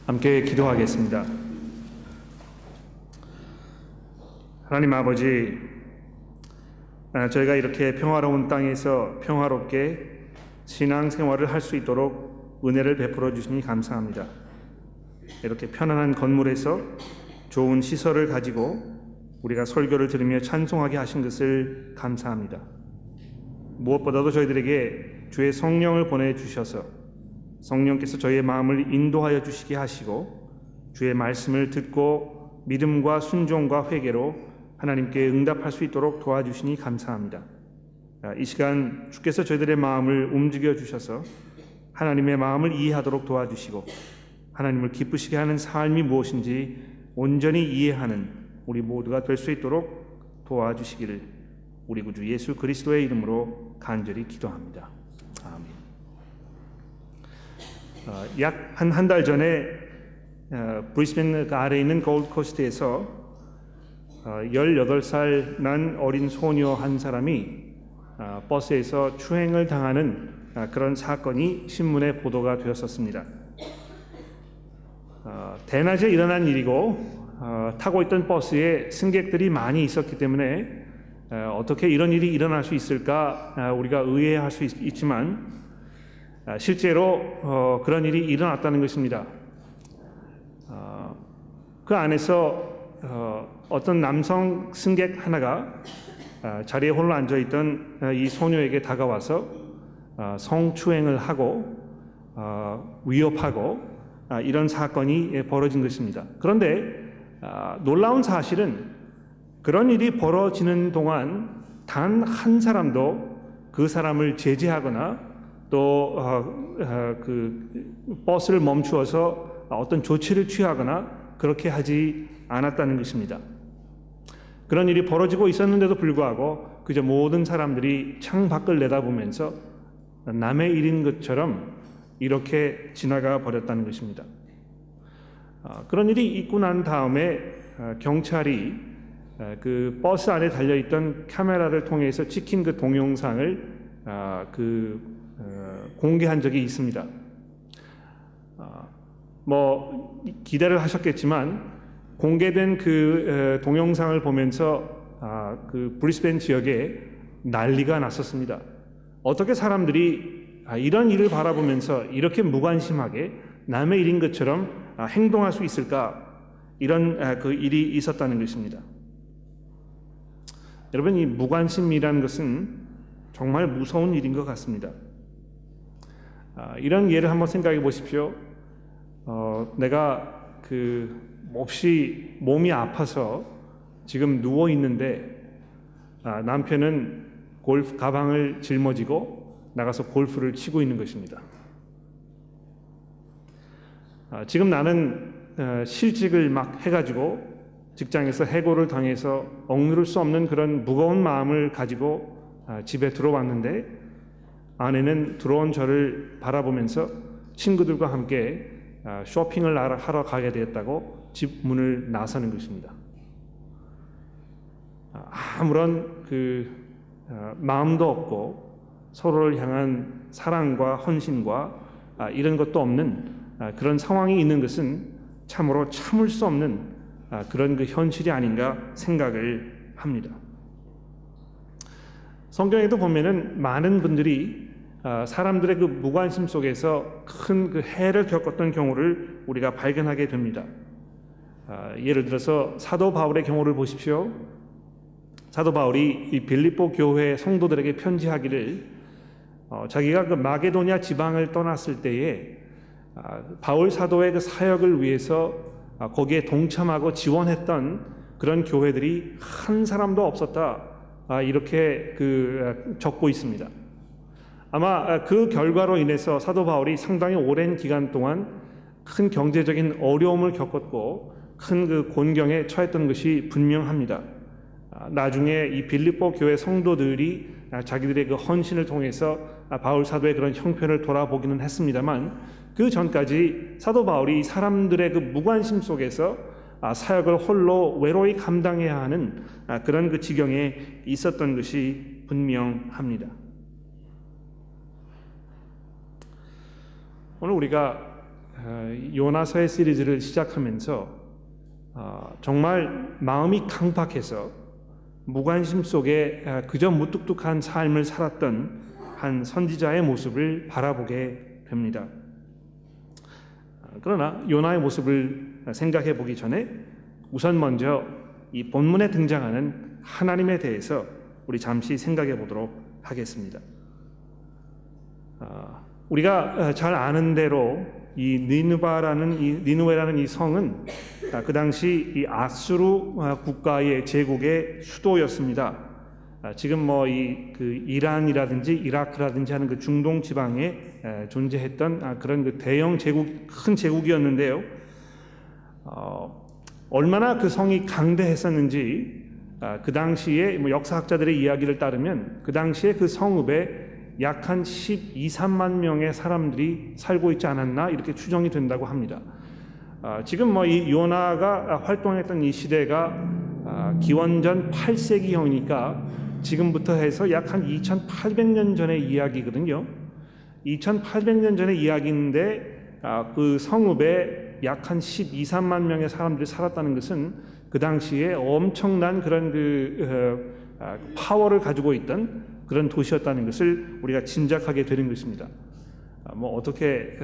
함께 기도하겠습니다. 하나님 아버지, 저희가 이렇게 평화로운 땅에서 평화롭게 신앙생활을 할 수 있도록 은혜를 베풀어 주시니 감사합니다. 이렇게 편안한 건물에서 좋은 시설을 가지고 우리가 설교를 들으며 찬송하게 하신 것을 감사합니다. 무엇보다도 저희들에게 주의 성령을 보내주셔서 성령께서 저희의 마음을 인도하여 주시게 하시고 주의 말씀을 듣고 믿음과 순종과 회개로 하나님께 응답할 수 있도록 도와주시니 감사합니다. 이 시간 주께서 저희들의 마음을 움직여 주셔서 하나님의 마음을 이해하도록 도와주시고 하나님을 기쁘시게 하는 삶이 무엇인지 온전히 이해하는 우리 모두가 될 수 있도록 도와주시기를 우리 구주 예수 그리스도의 이름으로 간절히 기도합니다. 아멘. 약 한 달 전에 브리스벤 아래에 있는 골드코스트에서 18살 난 어린 소녀 한 사람이 버스에서 추행을 당하는 그런 사건이 신문에 보도가 되었었습니다. 대낮에 일어난 일이고 타고 있던 버스에 승객들이 많이 있었기 때문에 어떻게 이런 일이 일어날 수 있을까 우리가 의아해할 수 있지만 실제로 그런 일이 일어났다는 것입니다. 그 안에서 어떤 남성 승객 하나가 자리에 홀로 앉아있던 이 소녀에게 다가와서 성추행을 하고 위협하고 이런 사건이 벌어진 것입니다. 그런데 놀라운 사실은 그런 일이 벌어지는 동안 단 한 사람도 그 사람을 제지하거나 또 그 버스를 멈추어서 어떤 조치를 취하거나 그렇게 하지 않았다는 것입니다. 그런 일이 벌어지고 있었는데도 불구하고 그저 모든 사람들이 창밖을 내다보면서 남의 일인 것처럼 이렇게 지나가 버렸다는 것입니다. 그런 일이 있고 난 다음에 경찰이 그 버스 안에 달려있던 카메라를 통해서 찍힌 그 동영상을 공개한 적이 있습니다. 기대를 하셨겠지만 공개된 그 동영상을 보면서 그 브리스벤 지역에 난리가 났었습니다. 어떻게 사람들이 이런 일을 바라보면서 이렇게 무관심하게 남의 일인 것처럼 행동할 수 있을까? 이런 그 일이 있었다는 것입니다. 여러분, 이 무관심이라는 것은 정말 무서운 일인 것 같습니다. 이런 예를 한번 생각해 보십시오. 내가 몹시 몸이 아파서 지금 누워 있는데 남편은 골프 가방을 짊어지고 나가서 골프를 치고 있는 것입니다. 지금 나는 실직을 막 해가지고 직장에서 해고를 당해서 억누를 수 없는 그런 무거운 마음을 가지고 집에 들어왔는데 아내는 들어온 저를 바라보면서 친구들과 함께 쇼핑을 하러 가게 되었다고 집 문을 나서는 것입니다. 아무런 마음도 없고 서로를 향한 사랑과 헌신과 이런 것도 없는 그런 상황이 있는 것은 참으로 참을 수 없는 그런 그 현실이 아닌가 생각을 합니다. 성경에도 보면은 많은 분들이 사람들의 그 무관심 속에서 큰 그 해를 겪었던 경우를 우리가 발견하게 됩니다. 예를 들어서 사도 바울의 경우를 보십시오. 사도 바울이 이 빌립보 교회 성도들에게 편지하기를 자기가 그 마게도냐 지방을 떠났을 때에 바울 사도의 그 사역을 위해서 거기에 동참하고 지원했던 그런 교회들이 한 사람도 없었다. 이렇게 적고 있습니다. 아마 그 결과로 인해서 사도 바울이 상당히 오랜 기간 동안 큰 경제적인 어려움을 겪었고 큰 그 곤경에 처했던 것이 분명합니다. 나중에 이 빌립보 교회 성도들이 자기들의 그 헌신을 통해서 바울 사도의 그런 형편을 돌아보기는 했습니다만 그 전까지 사도 바울이 사람들의 그 무관심 속에서 사역을 홀로 외로이 감당해야 하는 그런 그 지경에 있었던 것이 분명합니다. 오늘 우리가 요나서의 시리즈를 시작하면서 정말 마음이 강팍해서 무관심 속에 그저 무뚝뚝한 삶을 살았던 한 선지자의 모습을 바라보게 됩니다. 그러나 요나의 모습을 생각해 보기 전에 우선 먼저 이 본문에 등장하는 하나님에 대해서 우리 잠시 생각해 보도록 하겠습니다. 우리가 잘 아는 대로 이 니느웨라는 이 성은 그 당시 이 아수르 국가의 제국의 수도였습니다. 지금 뭐 그 이란이라든지 이라크라든지 하는 그 중동 지방에 존재했던 그런 그 대형 제국, 큰 제국이었는데요. 얼마나 그 성이 강대했었는지 그 당시에 뭐 역사학자들의 이야기를 따르면 그 당시에 그 성읍에 약 한 12, 3만 명의 사람들이 살고 있지 않았나 이렇게 추정이 된다고 합니다. 지금 뭐 이 요나가 활동했던 이 시대가 기원전 8세기형이니까 지금부터 해서 약 한 2800년 전의 이야기거든요. 2800년 전의 이야기인데 그 성읍에 약 한 12, 3만 명의 사람들이 살았다는 것은 그 당시에 엄청난 그런 파워를 가지고 있던 그런 도시였다는 것을 우리가 짐작하게 되는 것입니다. 뭐 어떻게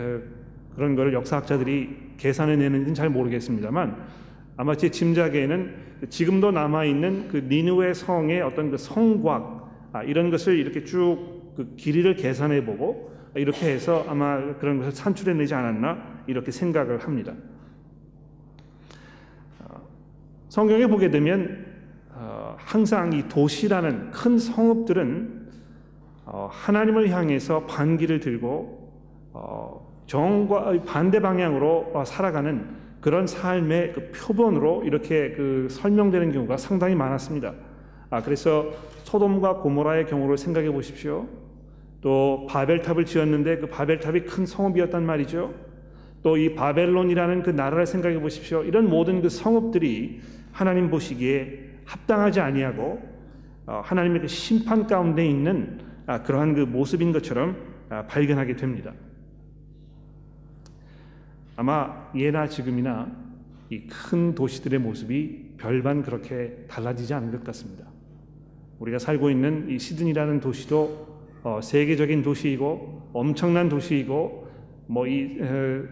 그런 것을 역사학자들이 계산해내는지는 잘 모르겠습니다만 아마 제 짐작에는 지금도 남아있는 그 니느웨 성의 어떤 그 성곽 이런 것을 이렇게 쭉 그 길이를 계산해보고 이렇게 해서 아마 그런 것을 산출해내지 않았나 이렇게 생각을 합니다. 성경에 보게 되면 항상 이 도시라는 큰 성읍들은 하나님을 향해서 반기를 들고 정과 반대 방향으로 살아가는 그런 삶의 그 표본으로 이렇게 그 설명되는 경우가 상당히 많았습니다. 그래서 소돔과 고모라의 경우를 생각해 보십시오. 또 바벨탑을 지었는데 그 바벨탑이 큰 성읍이었단 말이죠. 또 이 바벨론이라는 그 나라를 생각해 보십시오. 이런 모든 그 성읍들이 하나님 보시기에 합당하지 아니하고 하나님의 그 심판 가운데 있는 그러한 그 모습인 것처럼 발견하게 됩니다. 아마 예나 지금이나 이 큰 도시들의 모습이 별반 그렇게 달라지지 않은 것 같습니다. 우리가 살고 있는 이 시드니라는 도시도 세계적인 도시이고 엄청난 도시이고 뭐 이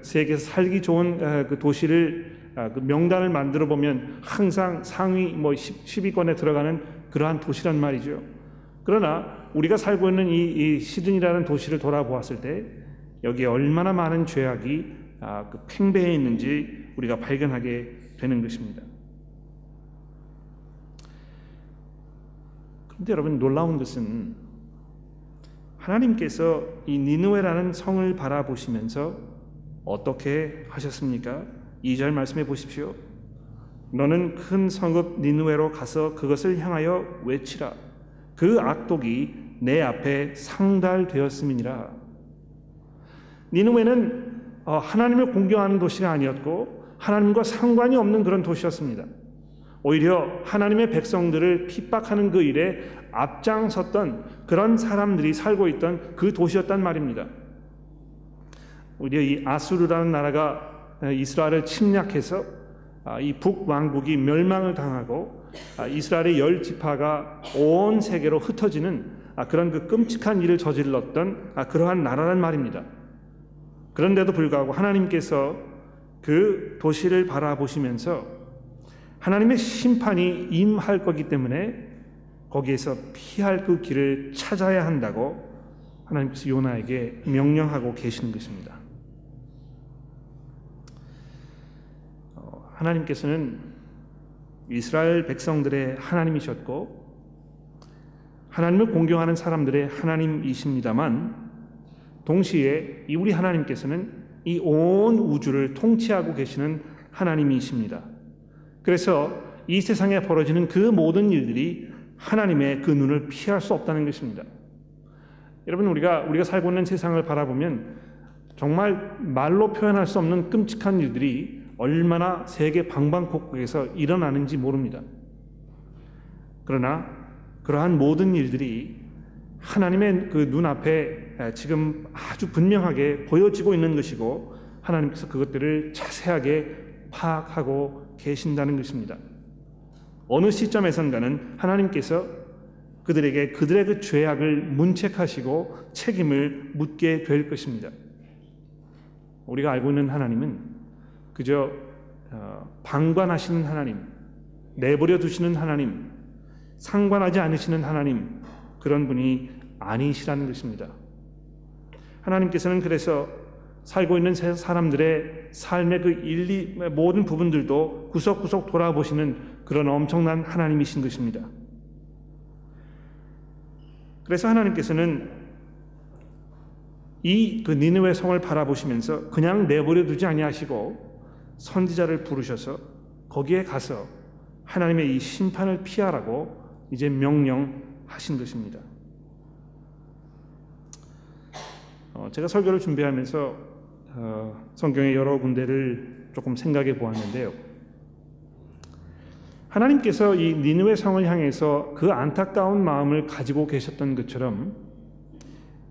세계에서 살기 좋은 그 도시를 그 명단을 만들어 보면 항상 상위 뭐 10위권에 들어가는 그러한 도시란 말이죠. 그러나 우리가 살고 있는 이 시드니라는 도시를 돌아보았을 때 여기에 얼마나 많은 죄악이 그 팽배해 있는지 우리가 발견하게 되는 것입니다. 그런데 여러분 놀라운 것은 하나님께서 이 니느웨라는 성을 바라보시면서 어떻게 하셨습니까? 2절 말씀해 보십시오. 너는 큰 성읍 니느웨로 가서 그것을 향하여 외치라. 그 악독이 내 앞에 상달되었음이니라. 니느웨는 하나님을 공경하는 도시가 아니었고 하나님과 상관이 없는 그런 도시였습니다. 오히려 하나님의 백성들을 핍박하는 그 일에 앞장섰던 그런 사람들이 살고 있던 그 도시였단 말입니다. 오히려 이 아수르라는 나라가 이스라엘을 침략해서 이 북왕국이 멸망을 당하고 이스라엘의 10지파가 온 세계로 흩어지는 그런 그 끔찍한 일을 저질렀던 그러한 나라란 말입니다. 그런데도 불구하고 하나님께서 그 도시를 바라보시면서 하나님의 심판이 임할 거기 때문에 거기에서 피할 그 길을 찾아야 한다고 하나님께서 요나에게 명령하고 계시는 것입니다. 하나님께서는 이스라엘 백성들의 하나님이셨고 하나님을 공경하는 사람들의 하나님이십니다만 동시에 이 우리 하나님께서는 이 온 우주를 통치하고 계시는 하나님이십니다. 그래서 이 세상에 벌어지는 그 모든 일들이 하나님의 그 눈을 피할 수 없다는 것입니다. 여러분 우리가 살고 있는 세상을 바라보면 정말 말로 표현할 수 없는 끔찍한 일들이 얼마나 세계 방방곡곡에서 일어나는지 모릅니다. 그러나 그러한 모든 일들이 하나님의 그 눈앞에 지금 아주 분명하게 보여지고 있는 것이고 하나님께서 그것들을 자세하게 파악하고 계신다는 것입니다. 어느 시점에선가는 하나님께서 그들에게 그들의 그 죄악을 문책하시고 책임을 묻게 될 것입니다. 우리가 알고 있는 하나님은 그저 방관하시는 하나님, 내버려 두시는 하나님, 상관하지 않으시는 하나님, 그런 분이 아니시라는 것입니다. 하나님께서는 그래서 살고 있는 사람들의 삶의 그 모든 부분들도 구석구석 돌아보시는 그런 엄청난 하나님이신 것입니다. 그래서 하나님께서는 이 그 니느웨 성을 바라보시면서 그냥 내버려 두지 아니하시고 선지자를 부르셔서 거기에 가서 하나님의 이 심판을 피하라고 이제 명령하신 것입니다. 제가 설교를 준비하면서 성경의 여러 군데를 조금 생각해 보았는데요. 하나님께서 이 니느웨 성을 향해서 그 안타까운 마음을 가지고 계셨던 것처럼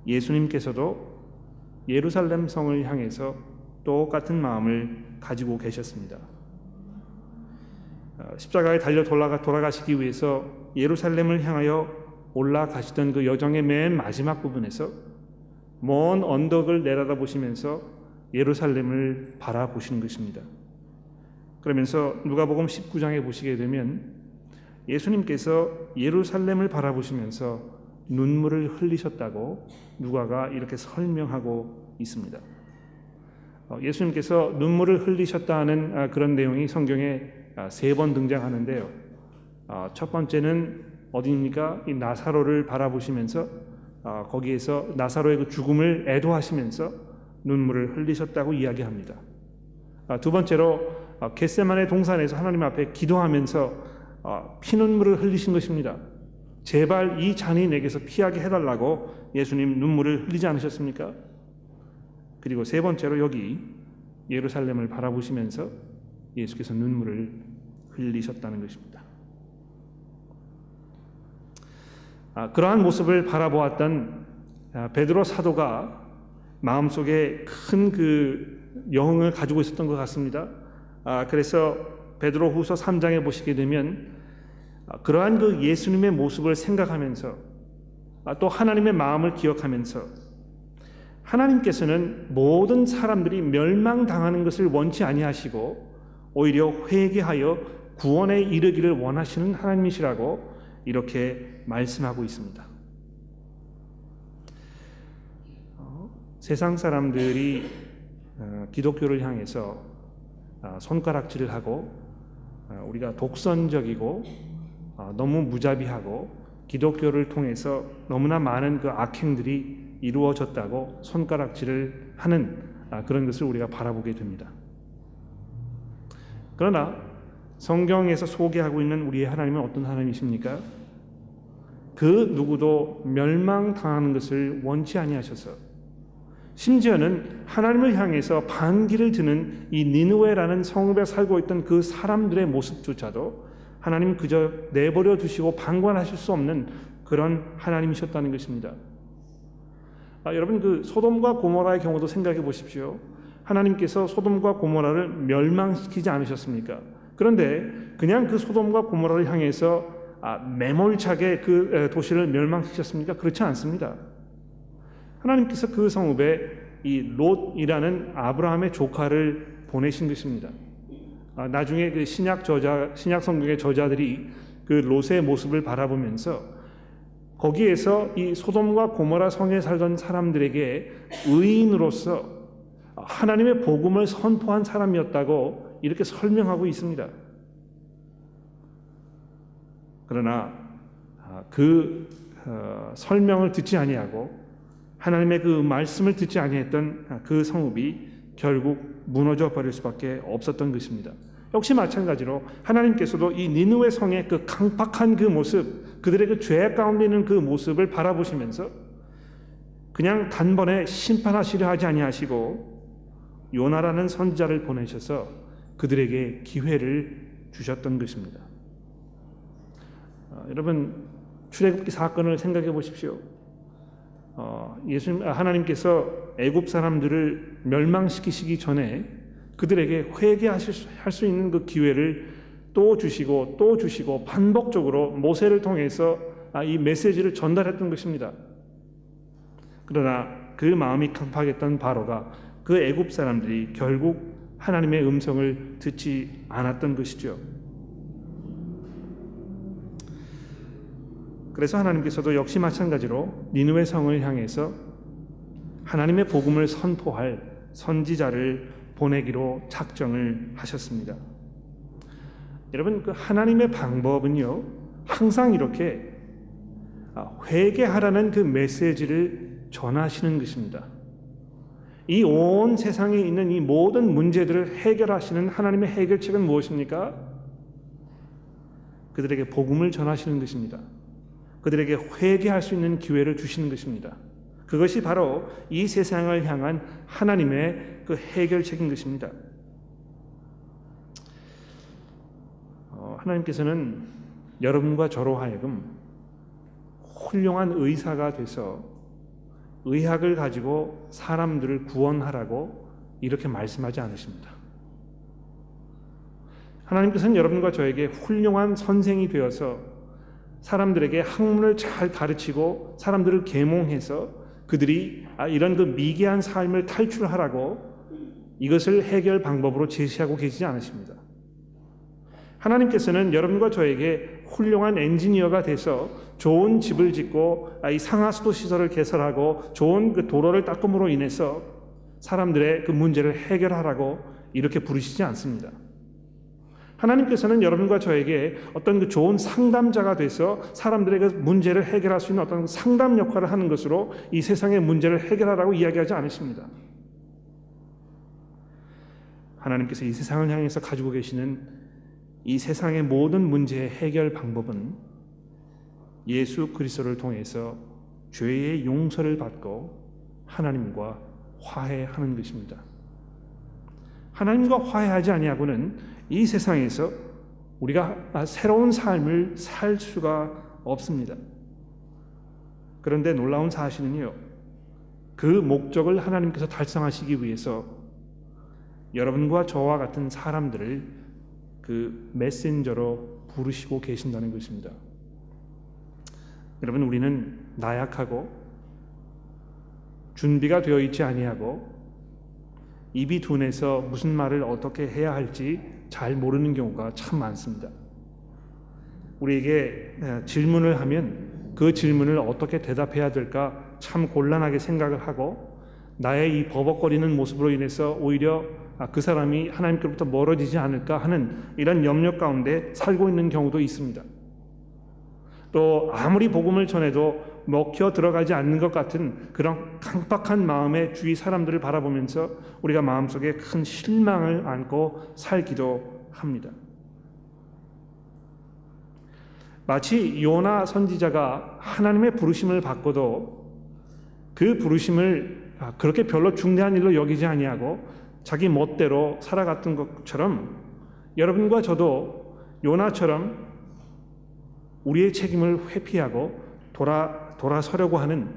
예수님께서도 예루살렘 성을 향해서 똑같은 마음을 가지고 계셨습니다. 십자가에 달려 돌아가시기 위해서 예루살렘을 향하여 올라가시던 그 여정의 맨 마지막 부분에서 먼 언덕을 내려다보시면서 예루살렘을 바라보시는 것입니다. 그러면서 누가복음 19장에 보시게 되면 예수님께서 예루살렘을 바라보시면서 눈물을 흘리셨다고 누가가 이렇게 설명하고 있습니다. 예수님께서 눈물을 흘리셨다는 그런 내용이 성경에 3번 등장하는데요. 첫 번째는 어디입니까? 이 나사로를 바라보시면서 거기에서 나사로의 그 죽음을 애도하시면서 눈물을 흘리셨다고 이야기합니다. 두 번째로 겟세마네 동산에서 하나님 앞에 기도하면서 피눈물을 흘리신 것입니다. 제발 이 잔이 내게서 피하게 해달라고 예수님 눈물을 흘리지 않으셨습니까? 그리고 세 번째로 여기 예루살렘을 바라보시면서 예수께서 눈물을 흘리셨다는 것입니다. 그러한 모습을 바라보았던 베드로 사도가 마음속에 큰 그 영흥을 가지고 있었던 것 같습니다. 그래서 베드로후서 3장에 보시게 되면 그러한 그 예수님의 모습을 생각하면서 또 하나님의 마음을 기억하면서 하나님께서는 모든 사람들이 멸망당하는 것을 원치 아니하시고 오히려 회개하여 구원에 이르기를 원하시는 하나님이시라고 이렇게 말씀하고 있습니다. 세상 사람들이 기독교를 향해서 손가락질을 하고 우리가 독선적이고 너무 무자비하고 기독교를 통해서 너무나 많은 그 악행들이 이루어졌다고 손가락질을 하는 그런 것을 우리가 바라보게 됩니다. 그러나 성경에서 소개하고 있는 우리의 하나님은 어떤 하나님이십니까? 그 누구도 멸망당하는 것을 원치 아니하셔서 심지어는 하나님을 향해서 반기를 드는 이 니느웨라는 성읍에 살고 있던 그 사람들의 모습조차도 하나님은 그저 내버려 두시고 방관하실 수 없는 그런 하나님이셨다는 것입니다. 여러분 그 소돔과 고모라의 경우도 생각해 보십시오. 하나님께서 소돔과 고모라를 멸망시키지 않으셨습니까? 그런데 그냥 그 소돔과 고모라를 향해서 매몰차게 그 도시를 멸망시켰습니까? 그렇지 않습니다. 하나님께서 그 성읍에 이 롯이라는 아브라함의 조카를 보내신 것입니다. 나중에 그 신약 성경의 저자들이 그 롯의 모습을 바라보면서 거기에서 이 소돔과 고모라 성에 살던 사람들에게 의인으로서 하나님의 복음을 선포한 사람이었다고 이렇게 설명하고 있습니다. 그러나 그 설명을 듣지 아니하고 하나님의 그 말씀을 듣지 아니했던 그 성읍이 결국 무너져 버릴 수밖에 없었던 것입니다. 역시 마찬가지로 하나님께서도 이 니느웨 성의 그 강팍한 그 모습, 그들의 그 죄 가운데 있는 그 모습을 바라보시면서 그냥 단번에 심판하시려 하지 아니하시고 요나라는 선지자를 보내셔서 그들에게 기회를 주셨던 것입니다. 여러분 출애굽기 사건을 생각해 보십시오. 하나님께서 애굽 사람들을 멸망시키시기 전에 그들에게 회개할 수 있는 그 기회를 또 주시고 또 주시고 반복적으로 모세를 통해서 이 메시지를 전달했던 것입니다. 그러나 그 마음이 강팍했던 바로가 그 애굽 사람들이 결국 하나님의 음성을 듣지 않았던 것이죠. 그래서 하나님께서도 역시 마찬가지로 니느웨 성을 향해서 하나님의 복음을 선포할 선지자를 보내기로 작정을 하셨습니다. 여러분, 그 하나님의 방법은요, 항상 이렇게 회개하라는 그 메시지를 전하시는 것입니다. 이 온 세상에 있는 이 모든 문제들을 해결하시는 하나님의 해결책은 무엇입니까? 그들에게 복음을 전하시는 것입니다. 그들에게 회개할 수 있는 기회를 주시는 것입니다. 그것이 바로 이 세상을 향한 하나님의 그 해결책인 것입니다. 하나님께서는 여러분과 저로 하여금 훌륭한 의사가 돼서 의학을 가지고 사람들을 구원하라고 이렇게 말씀하지 않으십니다. 하나님께서는 여러분과 저에게 훌륭한 선생이 되어서 사람들에게 학문을 잘 가르치고 사람들을 계몽해서 그들이 이런 그 미개한 삶을 탈출하라고 이것을 해결 방법으로 제시하고 계시지 않으십니다. 하나님께서는 여러분과 저에게 훌륭한 엔지니어가 돼서 좋은 집을 짓고 이 상하수도 시설을 개설하고 좋은 그 도로를 닦음으로 인해서 사람들의 그 문제를 해결하라고 이렇게 부르시지 않습니다. 하나님께서는 여러분과 저에게 어떤 그 좋은 상담자가 돼서 사람들의 그 문제를 해결할 수 있는 어떤 상담 역할을 하는 것으로 이 세상의 문제를 해결하라고 이야기하지 않으십니다. 하나님께서 이 세상을 향해서 가지고 계시는 이 세상의 모든 문제의 해결 방법은 예수 그리스도를 통해서 죄의 용서를 받고 하나님과 화해하는 것입니다. 하나님과 화해하지 아니하고는 이 세상에서 우리가 새로운 삶을 살 수가 없습니다. 그런데 놀라운 사실은요, 그 목적을 하나님께서 달성하시기 위해서 여러분과 저와 같은 사람들을 그 메신저로 부르시고 계신다는 것입니다. 여러분, 우리는 나약하고 준비가 되어 있지 아니하고 입이 둔해서 무슨 말을 어떻게 해야 할지 잘 모르는 경우가 참 많습니다. 우리에게 질문을 하면 그 질문을 어떻게 대답해야 될까 참 곤란하게 생각을 하고 나의 이 버벅거리는 모습으로 인해서 오히려 그 사람이 하나님께로부터 멀어지지 않을까 하는 이런 염려 가운데 살고 있는 경우도 있습니다. 또 아무리 복음을 전해도 먹혀 들어가지 않는 것 같은 그런 강박한 마음의 주위 사람들을 바라보면서 우리가 마음속에 큰 실망을 안고 살기도 합니다. 마치 요나 선지자가 하나님의 부르심을 받고도 그 부르심을 그렇게 별로 중대한 일로 여기지 아니하고 자기 멋대로 살아갔던 것처럼 여러분과 저도 요나처럼 우리의 책임을 회피하고 돌아서려고 하는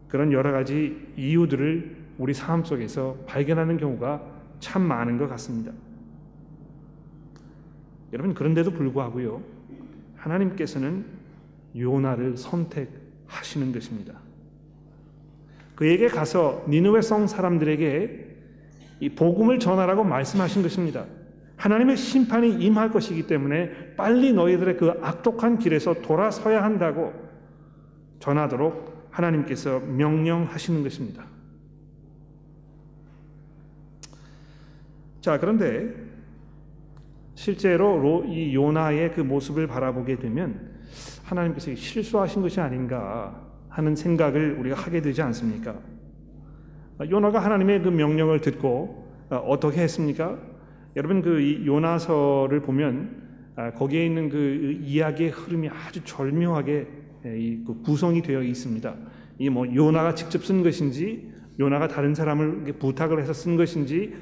그런 여러 가지 이유들을 우리 삶 속에서 발견하는 경우가 참 많은 것 같습니다. 여러분, 그런데도 불구하고요, 하나님께서는 요나를 선택하시는 것입니다. 그에게 가서 니느웨 성 사람들에게 이 복음을 전하라고 말씀하신 것입니다. 하나님의 심판이 임할 것이기 때문에 빨리 너희들의 그 악독한 길에서 돌아서야 한다고 전하도록 하나님께서 명령하시는 것입니다. 자, 그런데 실제로 이 요나의 그 모습을 바라보게 되면 하나님께서 실수하신 것이 아닌가 하는 생각을 우리가 하게 되지 않습니까? 요나가 하나님의 그 명령을 듣고 어떻게 했습니까? 여러분, 그 이 요나서를 보면 거기에 있는 그 이야기의 흐름이 아주 절묘하게 그 구성이 되어 있습니다. 이 뭐 요나가 직접 쓴 것인지 요나가 다른 사람을 부탁을 해서 쓴 것인지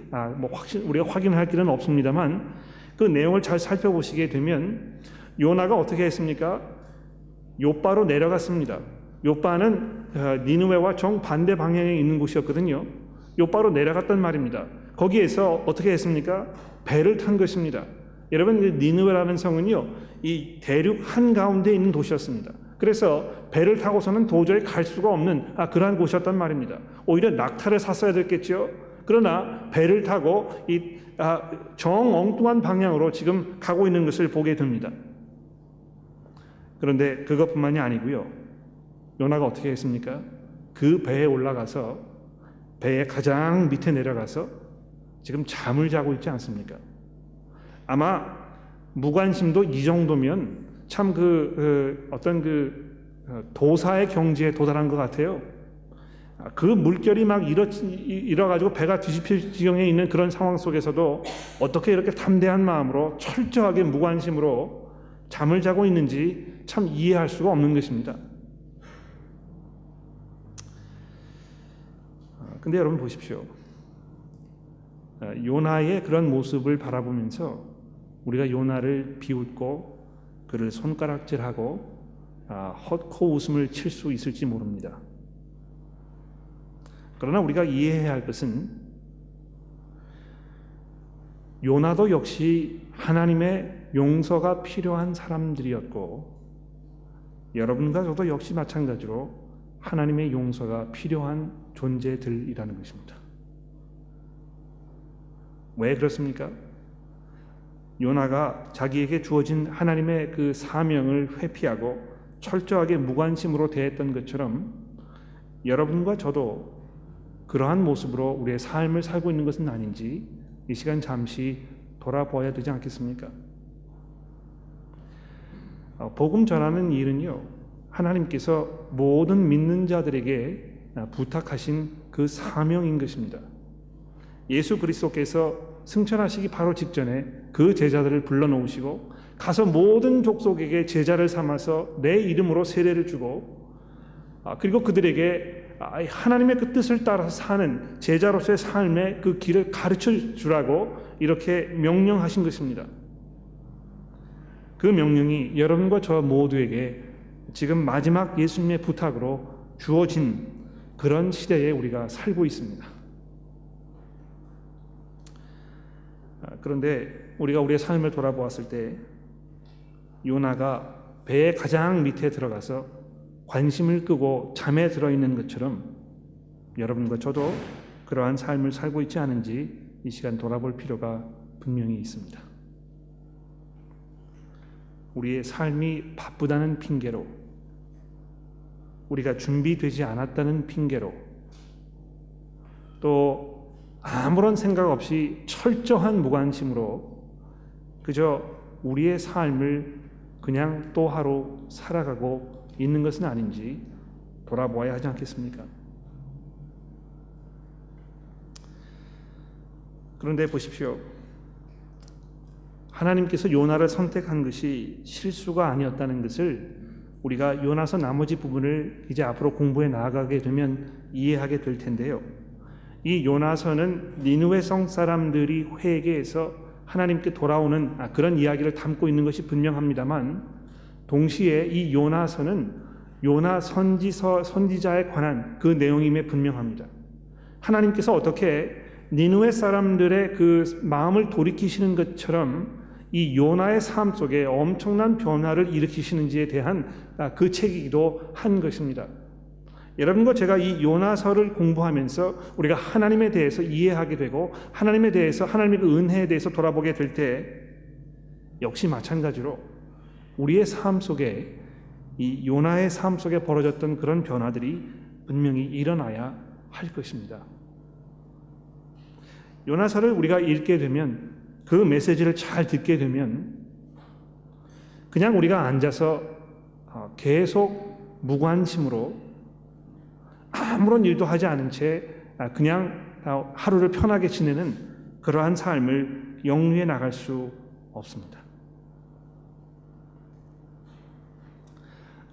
우리가 확인할 길은 없습니다만 그 내용을 잘 살펴보시게 되면 요나가 어떻게 했습니까? 요바로 내려갔습니다. 요바는 니느웨와 정반대 방향에 있는 곳이었거든요. 요바로 내려갔단 말입니다. 거기에서 어떻게 했습니까? 배를 탄 것입니다. 여러분, 니느웨라는 성은요, 이 대륙 한가운데 있는 도시였습니다. 그래서 배를 타고서는 도저히 갈 수가 없는 그러한 곳이었단 말입니다. 오히려 낙타를 샀어야 됐겠죠. 그러나 배를 타고 이 정엉뚱한 방향으로 지금 가고 있는 것을 보게 됩니다. 그런데 그것뿐만이 아니고요. 요나가 어떻게 했습니까? 그 배에 올라가서 배의 가장 밑에 내려가서 지금 잠을 자고 있지 않습니까? 아마 무관심도 이 정도면 참 어떤 도사의 경지에 도달한 것 같아요. 그 물결이 막 일어가지고 배가 뒤집힐 지경에 있는 그런 상황 속에서도 어떻게 이렇게 담대한 마음으로 철저하게 무관심으로 잠을 자고 있는지 참 이해할 수가 없는 것입니다. 근데 여러분 보십시오. 요나의 그런 모습을 바라보면서 우리가 요나를 비웃고 그를 손가락질하고 헛코 웃음을 칠 수 있을지 모릅니다. 그러나 우리가 이해해야 할 것은 요나도 역시 하나님의 용서가 필요한 사람들이었고 여러분과 저도 역시 마찬가지로 하나님의 용서가 필요한 존재들이라는 것입니다. 왜 그렇습니까? 요나가 자기에게 주어진 하나님의 그 사명을 회피하고 철저하게 무관심으로 대했던 것처럼 여러분과 저도 그러한 모습으로 우리의 삶을 살고 있는 것은 아닌지 이 시간 잠시 돌아보아야 되지 않겠습니까? 복음 전하는 일은요, 하나님께서 모든 믿는 자들에게 부탁하신 그 사명인 것입니다. 예수 그리스도께서 승천하시기 바로 직전에 그 제자들을 불러놓으시고 가서 모든 족속에게 제자를 삼아서 내 이름으로 세례를 주고 그리고 그들에게 하나님의 그 뜻을 따라서 사는 제자로서의 삶의 그 길을 가르쳐 주라고 이렇게 명령하신 것입니다. 그 명령이 여러분과 저 모두에게 지금 마지막 예수님의 부탁으로 주어진 그런 시대에 우리가 살고 있습니다. 그런데 우리가 우리의 삶을 돌아보았을 때 요나가 배의 가장 밑에 들어가서 관심을 끄고 잠에 들어있는 것처럼 여러분과 저도 그러한 삶을 살고 있지 않은지 이 시간 돌아볼 필요가 분명히 있습니다. 우리의 삶이 바쁘다는 핑계로, 우리가 준비되지 않았다는 핑계로, 또 아무런 생각 없이 철저한 무관심으로 그저 우리의 삶을 그냥 또 하루 살아가고 있는 것은 아닌지 돌아보아야 하지 않겠습니까? 그런데 보십시오. 하나님께서 요나를 선택한 것이 실수가 아니었다는 것을 우리가 요나서 나머지 부분을 이제 앞으로 공부해 나아가게 되면 이해하게 될 텐데요. 이 요나서는 니느웨 성 사람들이 회개해서 하나님께 돌아오는 그런 이야기를 담고 있는 것이 분명합니다만 동시에 이 요나서는 요나 선지자에 관한 그 내용임에 분명합니다. 하나님께서 어떻게 니느웨 사람들의 그 마음을 돌이키시는 것처럼 이 요나의 삶 속에 엄청난 변화를 일으키시는지에 대한 그 책이기도 한 것입니다. 여러분과 제가 이 요나서를 공부하면서 우리가 하나님에 대해서 이해하게 되고 하나님에 대해서 하나님의 그 은혜에 대해서 돌아보게 될 때 역시 마찬가지로 우리의 삶 속에 이 요나의 삶 속에 벌어졌던 그런 변화들이 분명히 일어나야 할 것입니다. 요나서를 우리가 읽게 되면 그 메시지를 잘 듣게 되면 그냥 우리가 앉아서 계속 무관심으로 아무런 일도 하지 않은 채 그냥 하루를 편하게 지내는 그러한 삶을 영위해 나갈 수 없습니다.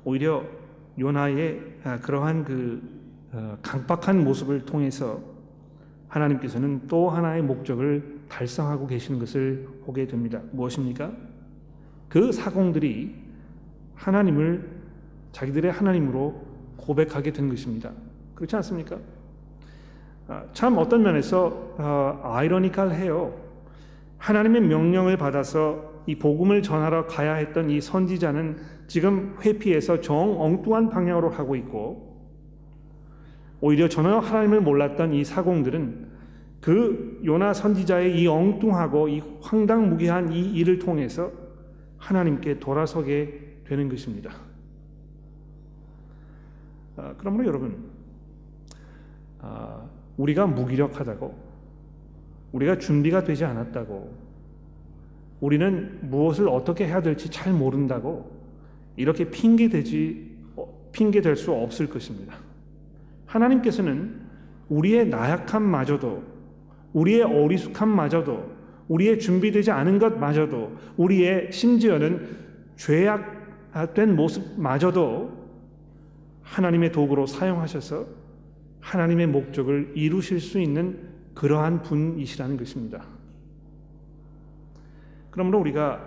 오히려 요나의 그러한 그 강박한 모습을 통해서 하나님께서는 또 하나의 목적을 달성하고 계시는 것을 보게 됩니다. 무엇입니까? 그 사공들이 하나님을 자기들의 하나님으로 고백하게 된 것입니다. 그렇지 않습니까? 참 어떤 면에서 아이러니컬해요. 하나님의 명령을 받아서 이 복음을 전하러 가야 했던 이 선지자는 지금 회피해서 정 엉뚱한 방향으로 가고 있고, 오히려 전혀 하나님을 몰랐던 이 사공들은 그 요나 선지자의 이 엉뚱하고 이 황당무계한 이 일을 통해서 하나님께 돌아서게 되는 것입니다. 그러므로 여러분, 우리가 무기력하다고, 우리가 준비가 되지 않았다고, 우리는 무엇을 어떻게 해야 될지 잘 모른다고 이렇게 핑계될 수 없을 것입니다. 하나님께서는 우리의 나약함마저도, 우리의 어리숙함마저도, 우리의 준비되지 않은 것마저도, 우리의 심지어는 죄악된 모습마저도 하나님의 도구로 사용하셔서 하나님의 목적을 이루실 수 있는 그러한 분이시라는 것입니다. 그러므로 우리가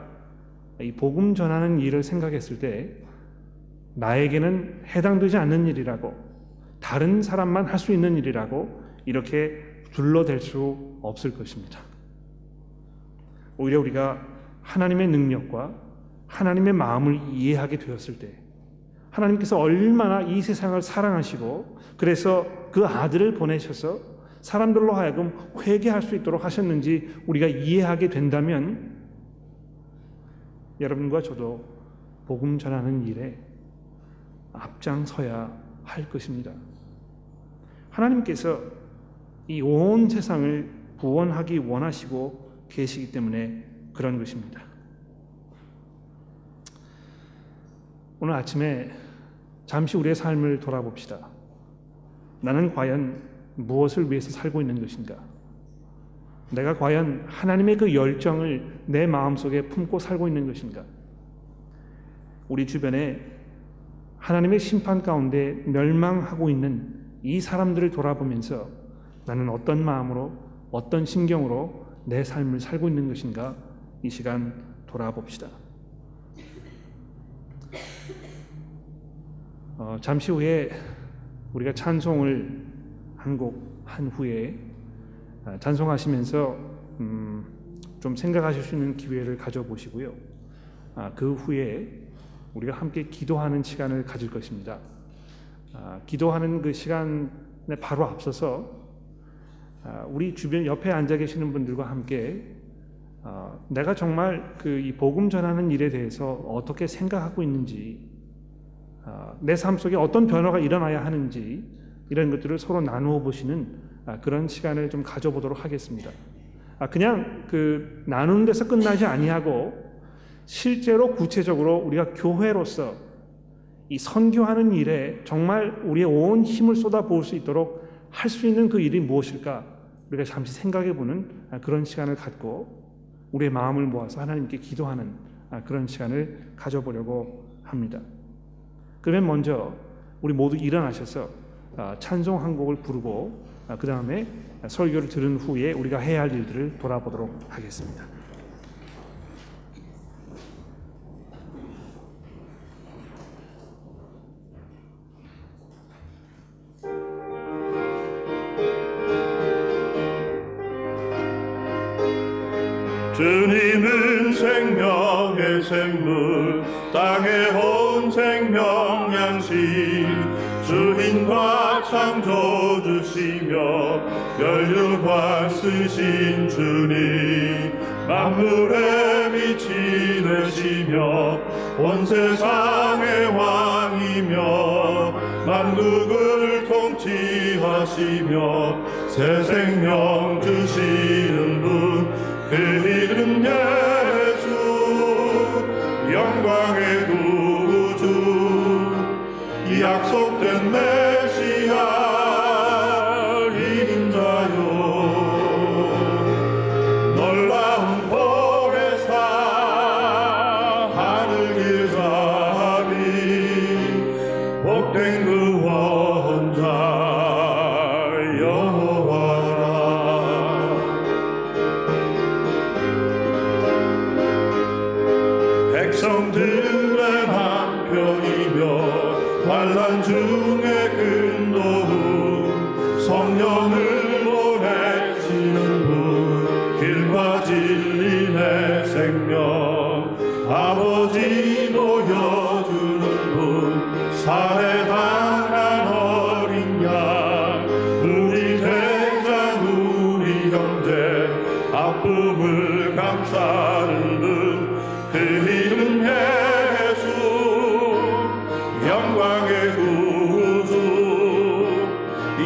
이 복음 전하는 일을 생각했을 때 나에게는 해당되지 않는 일이라고, 다른 사람만 할 수 있는 일이라고 이렇게 둘러댈 수 없을 것입니다. 오히려 우리가 하나님의 능력과 하나님의 마음을 이해하게 되었을 때, 하나님께서 얼마나 이 세상을 사랑하시고 그래서 그 아들을 보내셔서 사람들로 하여금 회개할 수 있도록 하셨는지 우리가 이해하게 된다면 여러분과 저도 복음 전하는 일에 앞장서야 할 것입니다. 하나님께서 이 온 세상을 구원하기 원하시고 계시기 때문에 그런 것입니다. 오늘 아침에 잠시 우리의 삶을 돌아봅시다. 나는 과연 무엇을 위해서 살고 있는 것인가? 내가 과연 하나님의 그 열정을 내 마음속에 품고 살고 있는 것인가? 우리 주변에 하나님의 심판 가운데 멸망하고 있는 이 사람들을 돌아보면서 나는 어떤 마음으로, 어떤 심경으로 내 삶을 살고 있는 것인가? 이 시간 돌아봅시다. 잠시 후에 우리가 찬송을 한 곡 한 후에 찬송하시면서 좀 생각하실 수 있는 기회를 가져보시고요. 그 후에 우리가 함께 기도하는 시간을 가질 것입니다. 기도하는 그 시간에 바로 앞서서 우리 주변 옆에 앉아 계시는 분들과 함께 내가 정말 이 복음 전하는 일에 대해서 어떻게 생각하고 있는지, 내 삶 속에 어떤 변화가 일어나야 하는지 이런 것들을 서로 나누어 보시는 그런 시간을 좀 가져보도록 하겠습니다. 그냥 나누는 데서 끝나지 아니하고 실제로 구체적으로 우리가 교회로서 이 선교하는 일에 정말 우리의 온 힘을 쏟아부을 수 있도록 할 수 있는 그 일이 무엇일까 우리가 잠시 생각해보는 그런 시간을 갖고 우리의 마음을 모아서 하나님께 기도하는 그런 시간을 가져보려고 합니다. 그러면 먼저 우리 모두 일어나셔서 찬송 한 곡을 부르고 그 다음에 설교를 들은 후에 우리가 해야 할 일들을 돌아보도록 하겠습니다. 주님은 생명의 생물, 땅에 온 생명 양식, 주인과 창조주시며 멸류관 쓰신 주님, 만물에 빛이 되시며 온 세상의 왕이며 만국을 통치하시며 새 생명 주시는 분, 그 이름 예수, 영광의 구주, 약속된 메시아 인자요, 놀라운 복의 상 하늘 길잡이, 복된 그 원자 여호와라. 백성들의 남편이며 환난 중에 아버지 보여주는 분 살해당한 어린 양 우리 대장 우리 형제 아픔을 감싸는 분그 이름 예수 영광의 구주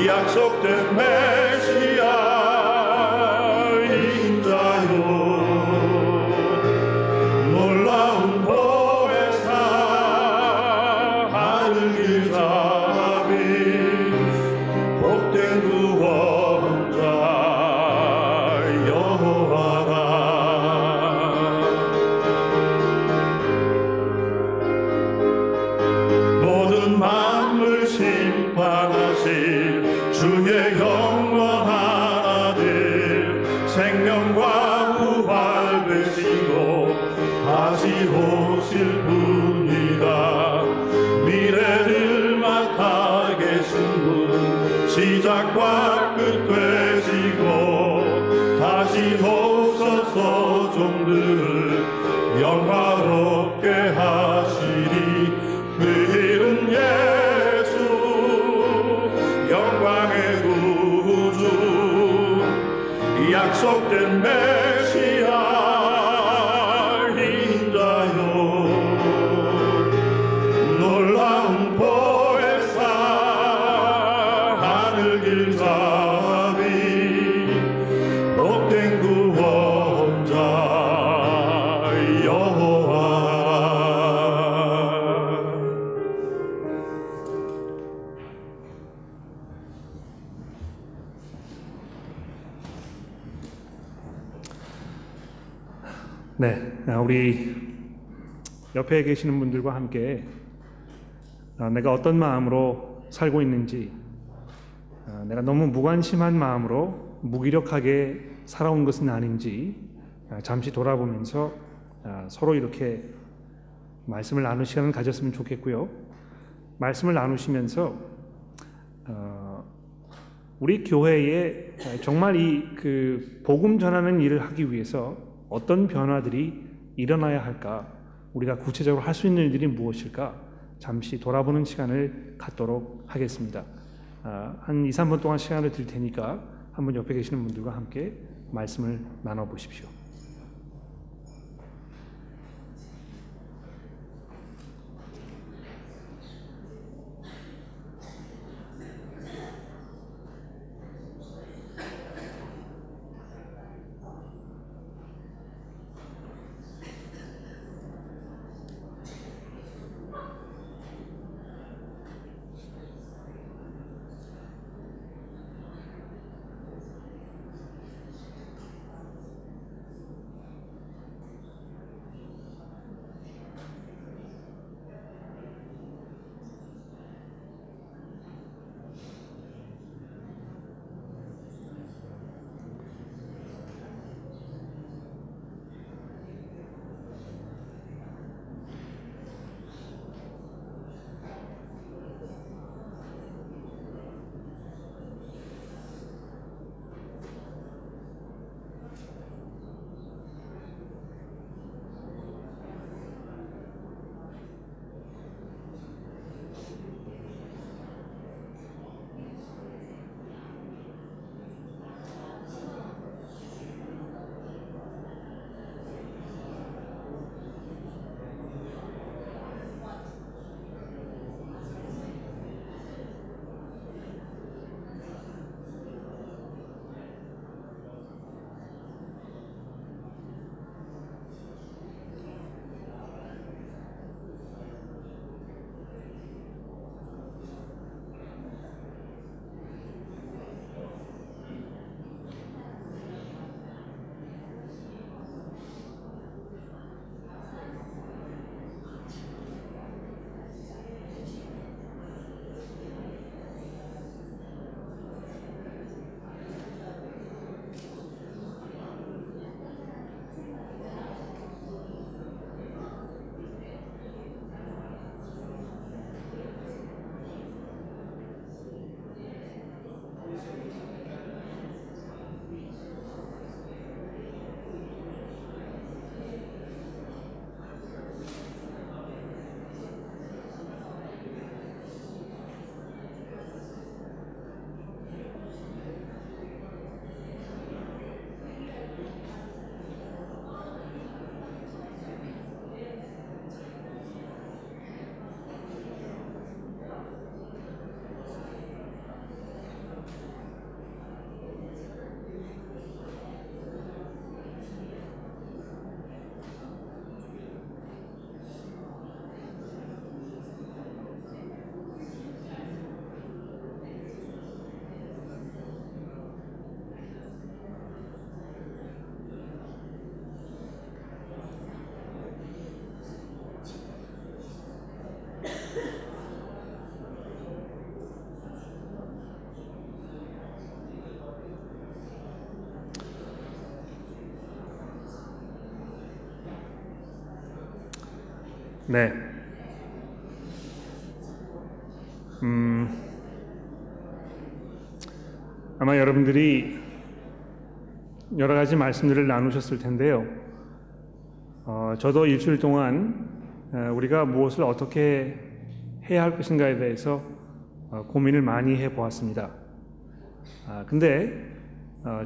약속된 메시아 인자요 놀라운 보혜사 하늘 길잡이 복된 구원자 여호와라 모든 만물 심판하실 주의 영원한 아들 생명과 부활 되시고 다시 오실 분이다 미래를 맡아 계신 분 시작과 끝 되시고 다시 오셔서 종들을 영화롭게 하시리 그 이름 예수 영광의 구주 약속된 메시아 인자요 놀라운 보혜사 하늘 길잡이 복된 구원자 여호와 네, 우리 옆에 계시는 분들과 함께 내가 어떤 마음으로 살고 있는지, 내가 너무 무관심한 마음으로 무기력하게 살아온 것은 아닌지 잠시 돌아보면서 서로 이렇게 말씀을 나눌 시간을 가졌으면 좋겠고요. 말씀을 나누시면서 우리 교회에 정말 그 복음 전하는 일을 하기 위해서 어떤 변화들이 일어나야 할까? 우리가 구체적으로 할 수 있는 일들이 무엇일까? 잠시 돌아보는 시간을 갖도록 하겠습니다. 한 2, 3분 동안 시간을 드릴 테니까 한번 옆에 계시는 분들과 함께 말씀을 나눠보십시오. 네. 아마 여러분들이 여러 가지 말씀들을 나누셨을 텐데요. 저도 일주일 동안 우리가 무엇을 어떻게 해야 할 것인가에 대해서 고민을 많이 해보았습니다. 근데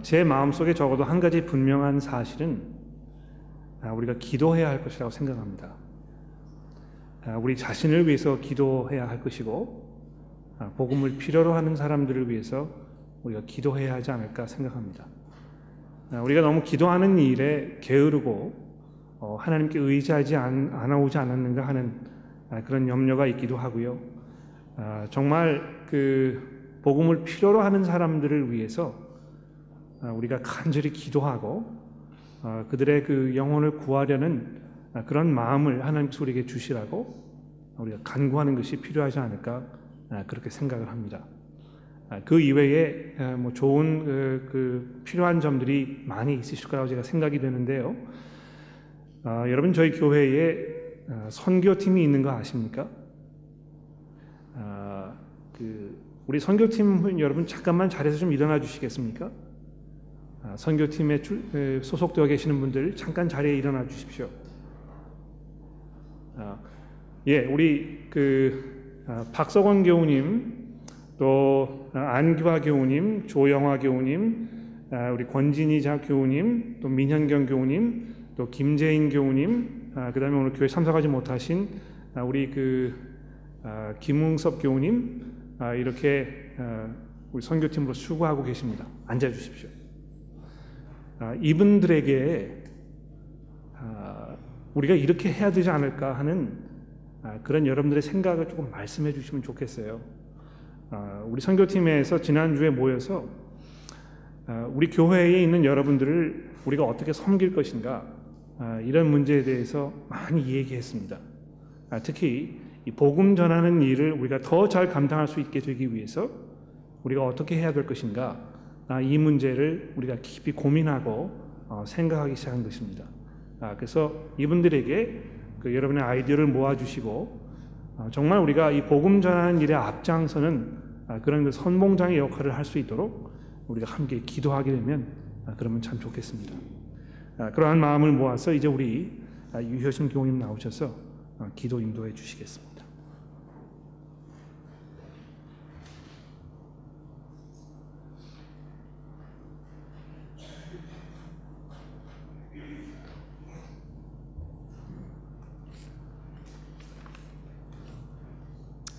제 마음속에 적어도 한 가지 분명한 사실은 우리가 기도해야 할 것이라고 생각합니다. 우리 자신을 위해서 기도해야 할 것이고 복음을 필요로 하는 사람들을 위해서 우리가 기도해야 하지 않을까 생각합니다. 우리가 너무 기도하는 일에 게으르고 하나님께 의지하지 않아오지 않았는가 하는 그런 염려가 있기도 하고요. 정말 그 복음을 필요로 하는 사람들을 위해서 우리가 간절히 기도하고 그들의 그 영혼을 구하려는 그런 마음을 하나님께서 우리에게 주시라고 우리가 간구하는 것이 필요하지 않을까 그렇게 생각을 합니다. 그 이외에 뭐 좋은 그 필요한 점들이 많이 있으실 거라고 제가 생각이 되는데요. 여러분 저희 교회에 선교팀이 있는 거 아십니까? 우리 선교팀 여러분 잠깐만 자리에서 좀 일어나 주시겠습니까? 선교팀에 소속되어 계시는 분들 잠깐 자리에 일어나 주십시오. 우리 박석원 교우님, 또 안규화 교우님, 조영화 교우님, 우리 권진희 교우님, 또 민현경 교우님, 또 김재인 교우님, 그다음에 오늘 교회 참석하지 못하신 우리 김웅섭 교우님, 이렇게 우리 선교팀으로 수고하고 계십니다. 앉아 주십시오. 이분들에게 우리가 이렇게 해야 되지 않을까 하는 그런 여러분들의 생각을 조금 말씀해 주시면 좋겠어요. 우리 선교팀에서 지난주에 모여서 우리 교회에 있는 여러분들을 우리가 어떻게 섬길 것인가 이런 문제에 대해서 많이 얘기했습니다. 특히 이 복음 전하는 일을 우리가 더 잘 감당할 수 있게 되기 위해서 우리가 어떻게 해야 될 것인가 이 문제를 우리가 깊이 고민하고 생각하기 시작한 것입니다. 그래서 이분들에게 여러분의 아이디어를 모아주시고 정말 우리가 이 복음 전하는 일에 앞장서는 그런 선봉장의 역할을 할 수 있도록 우리가 함께 기도하게 되면 그러면 참 좋겠습니다. 그러한 마음을 모아서 이제 우리 유효심 교우님 나오셔서 기도 인도해 주시겠습니다.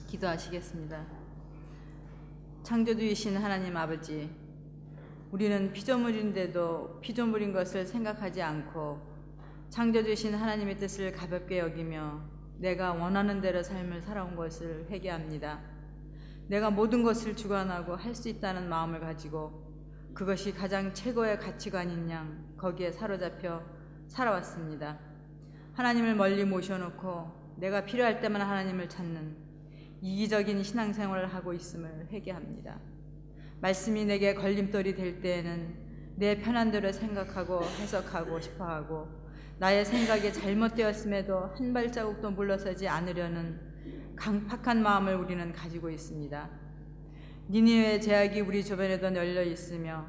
기도하시겠습니다. 창조주이신 하나님 아버지, 우리는 피조물인데도 피조물인 것을 생각하지 않고 창조주이신 하나님의 뜻을 가볍게 여기며 내가 원하는 대로 삶을 살아온 것을 회개합니다. 내가 모든 것을 주관하고 할 수 있다는 마음을 가지고 그것이 가장 최고의 가치관인 양 거기에 사로잡혀 살아왔습니다. 하나님을 멀리 모셔놓고 내가 필요할 때만 하나님을 찾는 이기적인 신앙생활을 하고 있음을 회개합니다. 말씀이 내게 걸림돌이 될 때에는 내 편한 대로 생각하고 해석하고 싶어하고 나의 생각이 잘못되었음에도 한 발자국도 물러서지 않으려는 강팍한 마음을 우리는 가지고 있습니다. 니느웨의 죄악이 우리 주변에도 널려 있으며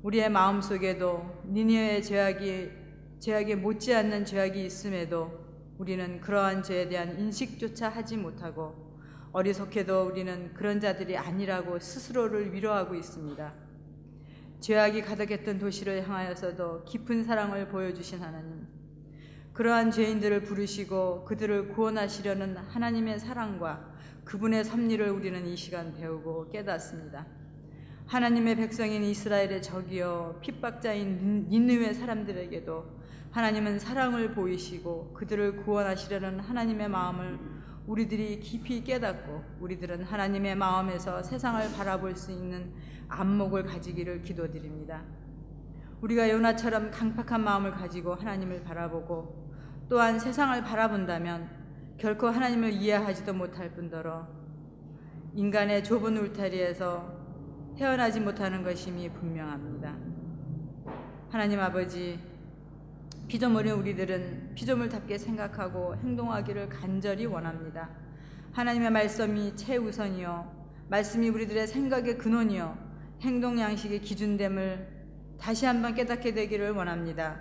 우리의 마음속에도 니느웨의 죄악이 못지않는 죄악이 있음에도 우리는 그러한 죄에 대한 인식조차 하지 못하고 어리석게도 우리는 그런 자들이 아니라고 스스로를 위로하고 있습니다. 죄악이 가득했던 도시를 향하여서도 깊은 사랑을 보여주신 하나님, 그러한 죄인들을 부르시고 그들을 구원하시려는 하나님의 사랑과 그분의 섭리를 우리는 이 시간 배우고 깨닫습니다. 하나님의 백성인 이스라엘의 적이여 핍박자인 니느웨 사람들에게도 하나님은 사랑을 보이시고 그들을 구원하시려는 하나님의 마음을 우리들이 깊이 깨닫고 우리들은 하나님의 마음에서 세상을 바라볼 수 있는 안목을 가지기를 기도드립니다. 우리가 요나처럼 강팍한 마음을 가지고 하나님을 바라보고 또한 세상을 바라본다면 결코 하나님을 이해하지도 못할 뿐더러 인간의 좁은 울타리에서 헤어나지 못하는 것임이 분명합니다. 하나님 아버지, 피조물인 우리들은 피조물답게 생각하고 행동하기를 간절히 원합니다. 하나님의 말씀이 최우선이요, 말씀이 우리들의 생각의 근원이요, 행동 양식의 기준됨을 다시 한번 깨닫게 되기를 원합니다.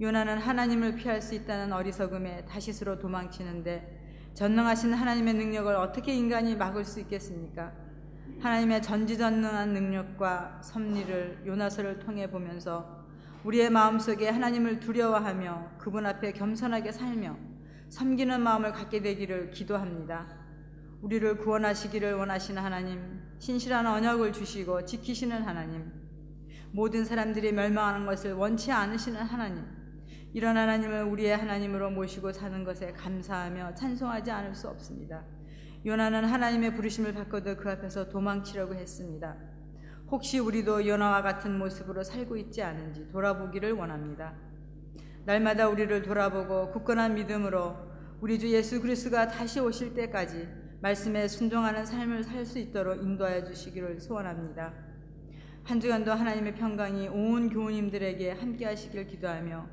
요나는 하나님을 피할 수 있다는 어리석음에 다시스로 도망치는데 전능하신 하나님의 능력을 어떻게 인간이 막을 수 있겠습니까? 하나님의 전지전능한 능력과 섭리를 요나서를 통해 보면서 우리의 마음속에 하나님을 두려워하며 그분 앞에 겸손하게 살며 섬기는 마음을 갖게 되기를 기도합니다. 우리를 구원하시기를 원하시는 하나님, 신실한 언약을 주시고 지키시는 하나님, 모든 사람들이 멸망하는 것을 원치 않으시는 하나님, 이런 하나님을 우리의 하나님으로 모시고 사는 것에 감사하며 찬송하지 않을 수 없습니다. 요나는 하나님의 부르심을 받고도 그 앞에서 도망치려고 했습니다. 혹시 우리도 요나와 같은 모습으로 살고 있지 않은지 돌아보기를 원합니다. 날마다 우리를 돌아보고 굳건한 믿음으로 우리 주 예수 그리스도가 다시 오실 때까지 말씀에 순종하는 삶을 살 수 있도록 인도하여 주시기를 소원합니다. 한 주간도 하나님의 평강이 온 교우님들에게 함께 하시길 기도하며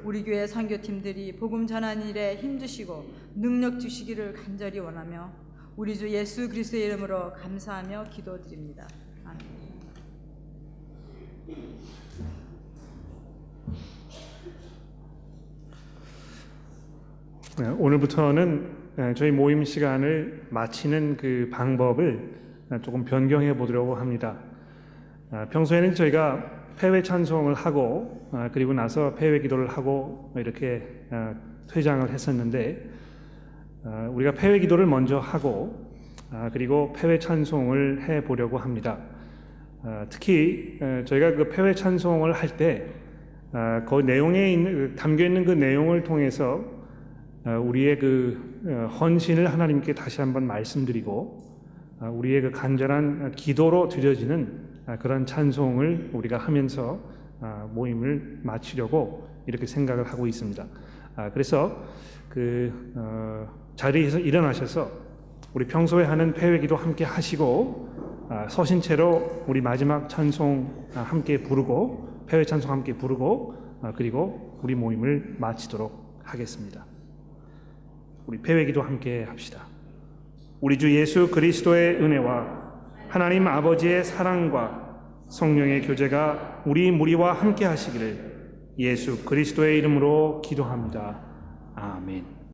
우리 교회 선교팀들이 복음 전하는 일에 힘주시고 능력 주시기를 간절히 원하며 우리 주 예수 그리스도의 이름으로 감사하며 기도드립니다. 아멘. 오늘부터는 저희 모임 시간을 마치는 그 방법을 조금 변경해 보려고 합니다. 평소에는 저희가 폐회 찬송을 하고 그리고 나서 폐회 기도를 하고 이렇게 퇴장을 했었는데, 우리가 폐회 기도를 먼저 하고 그리고 폐회 찬송을 해 보려고 합니다. 특히 저희가 그 폐회 찬송을 할 때 그 내용에 담겨 있는 그 내용을 통해서 우리의 그 헌신을 하나님께 다시 한번 말씀드리고 우리의 그 간절한 기도로 드려지는 그런 찬송을 우리가 하면서 모임을 마치려고 이렇게 생각을 하고 있습니다. 그래서 그 자리에서 일어나셔서 우리 평소에 하는 폐회기도 함께 하시고 서신 채로 우리 마지막 찬송 함께 부르고 폐회 찬송 함께 부르고 그리고 우리 모임을 마치도록 하겠습니다. 우리 폐회기도 함께 합시다. 우리 주 예수 그리스도의 은혜와 하나님 아버지의 사랑과 성령의 교제가 우리 무리와 함께 하시기를 예수 그리스도의 이름으로 기도합니다. 아멘.